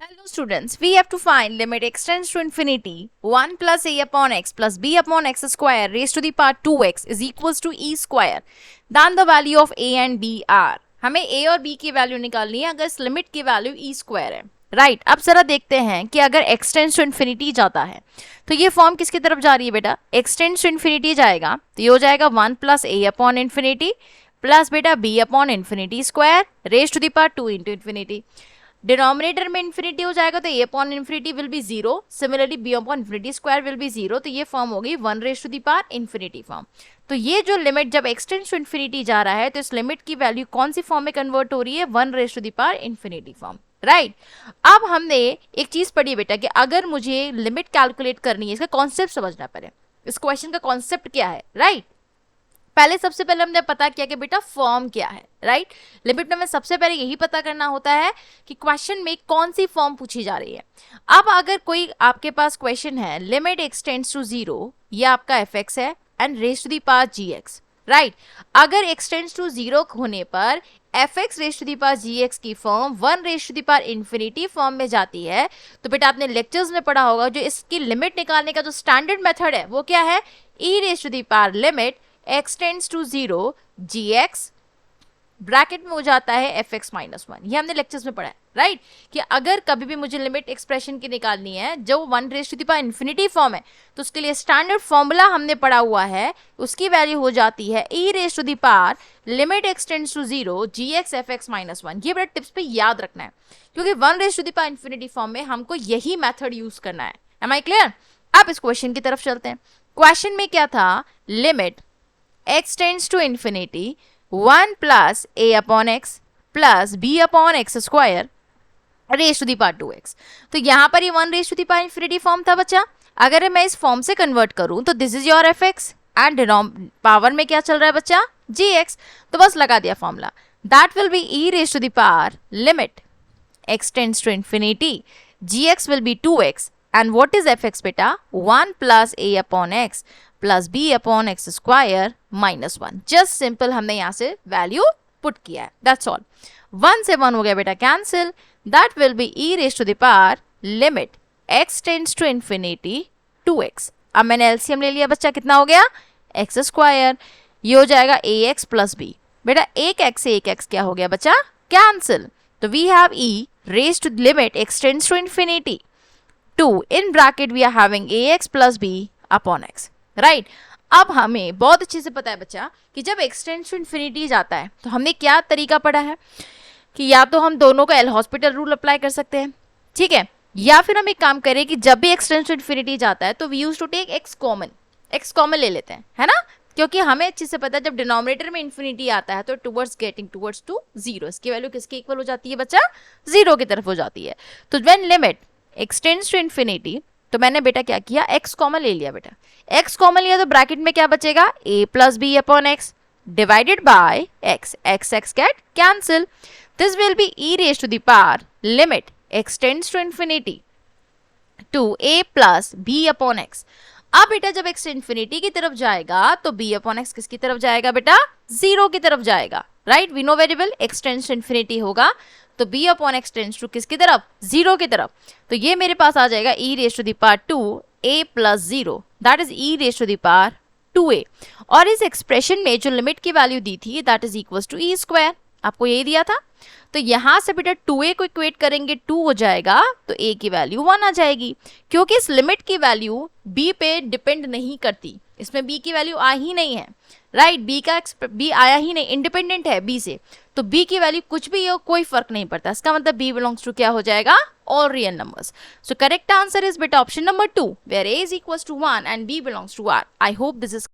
Hello students, we have to find limit x tends to infinity 1 plus a upon x plus b upon x square raised to the power 2x is equals to e square. Then the value of a and b are. हमें a और b की value निकालनी है अगर इस limit की value e square है. Right अब जरा देखते हैं कि अगर x टेंड्स टू इन्फिनिटी जाता है तो ये फॉर्म किसकी तरफ जा रही है बेटा. x टेंड्स टू इन्फिनिटी जाएगा तो ये हो जाएगा 1 plus a upon infinity plus बेटा b upon infinity square raise to the power 2 into infinity. Denominator में इन्फिनिटी हो जाएगा तो a upon infinity will be zero. Similarly b upon infinity square will be zero. तो ये form होगी 1 raise to the power infinity form. तो ये जो लिमिट जब x टेंड्स टू इन्फिनिटी जा रहा है तो इस लिमिट की वैल्यू कौन सी फॉर्म में कन्वर्ट हो रही है. 1 raise to the power infinity form. Right अब हमने एक चीज पढ़ी बेटा कि अगर मुझे लिमिट कैलकुलेट करनी है इसका कॉन्सेप्ट समझना पड़े. इस क्वेश्चन का कॉन्सेप्ट क्या है. राइट पहले सबसे पहले हमने पता किया कि बेटा फॉर्म क्या है. राइट लिमिट में सबसे पहले यही पता करना होता है कि क्वेश्चन में कौन सी फॉर्म पूछी जा रही है. अब अगर कोई आपके पास क्वेश्चन है लिमिट x टेंड्स टू 0 ये आपका fx है and raise to the power gx. Right अगर x टेंड्स टू 0 होने पर fx raise to the power gx की form 1 raise to the power infinity form में जाती है. तो बेटा आपने लेक्चर्स में पढ़ा होगा जो इसकी लिमिट निकालने का जो स्टैंडर्ड मेथड है वो क्या है. e raise to the power limit x tends to 0 gx bracket में हो जाता है fx माइनस 1. ये हमने लेक्चर्स में पढ़ा है. राइट कि अगर कभी भी मुझे लिमिट एक्सप्रेशन की निकालनी है जो 1 raise to the power infinity form है तो उसके लिए स्टैंडर्ड फॉर्मूला हमने पढ़ा हुआ है. उसकी वैल्यू हो जाती है e raise to the power limit x tends to 0 gx fx minus 1. ये बड़ा टिप्स पे याद रखना है क्योंकि 1 raise to the power infinity form में हमको यही मेथड यूज करना है. Am I clear. अब इस क्वेश्चन की तरफ चलते हैं. क्वेश्चन में क्या था. Limit x tends to infinity 1 plus a upon x plus b upon x square raised to the power 2x. तो यहाँ पर ये 1 raised to the power infinity form था बच्चा. अगर मैं इस फॉर्म से कन्वर्ट करूँ तो this is your fx and power में क्या चल रहा है बच्चा gx. तो बस लगा दिया formula. That will be e raised to the power limit x tends to infinity gx will be 2x and what is fx बेटा 1 plus a upon x plus b upon x square minus 1. Just simple हमने यहाँ से value put किया है. That's all. 1 से 1 हो गया बेटा cancel. That will be e raise to the power limit x tends to infinity 2x. अब मैंने एलसीएम ले लिया बच्चा. कितना हो गया एक्स स्क्वायर. ये हो जाएगा ax प्लस b. बेटा एक x से एक x क्या हो गया बच्चा कैंसिल. तो we have e raise to limit x tends to infinity 2 in bracket we are having ax plus b upon x. Right अब हमें बहुत अच्छे से पता है बच्चा कि जब x टेंड्स टू इन्फिनिटी जाता है तो हमने क्या तरीका पढ़ा है कि या तो हम दोनों का एल हॉस्पिटल रूल अप्लाई कर सकते हैं. ठीक है या फिर हम एक काम करें कि जब भी x टेंड्स टू इन्फिनिटी जाता है तो we use to take x common ले लेते हैं. है ना क्योंकि हमें अच्छे से पता है जब डिनोमिनेटर में इन्फिनिटी आता है तो टुवर्ड्स गेटिंग टुवर्ड्स टू 0 इसकी वैल्यू किसके इक्वल हो जाती है बच्चा 0 की तरफ हो जाती है. तो when limit x tends to infinity तो मैंने बेटा क्या किया x कॉमन ले लिया. बेटा x कॉमन लिया तो ब्रैकेट में क्या बचेगा a plus b upon x divided by x get cancel. This will be e raise to the power limit x tends to infinity two a plus b upon x. अब बेटा जब x infinity की तरफ जाएगा तो b upon x किसकी तरफ जाएगा बेटा 0 की तरफ जाएगा. Right we know variable x tends to infinity होगा तो b upon x tends to किसकी तरफ 0 की तरफ. तो ये मेरे पास आ जाएगा e raise to the power 2 a plus 0 that is e raise to the power 2a. और इस एक्सप्रेशन में जो लिमिट की वैल्यू दी थी that is equals to e square. आपको यही दिया था. तो यहाँ से बेटा 2a को इक्वेट करेंगे 2 हो जाएगा तो a की वैल्यू 1 आ जाएगी क्योंकि इस लिमिट की वैल्यू b पे डिपेंड नहीं करती. इसमें b की वैल्यू आ ही नहीं है. राइट b आया ही नहीं इंडिपेंडेंट है b से. तो b की वैल्यू कुछ भी हो कोई फर्क नहीं पड़ता. इसका मतलब b बिलोंग्स टू क्या हो जाएगा all real numbers. So correct answer is बेटा option number 2 where a is equals to 1 and b belongs to r. I hope this is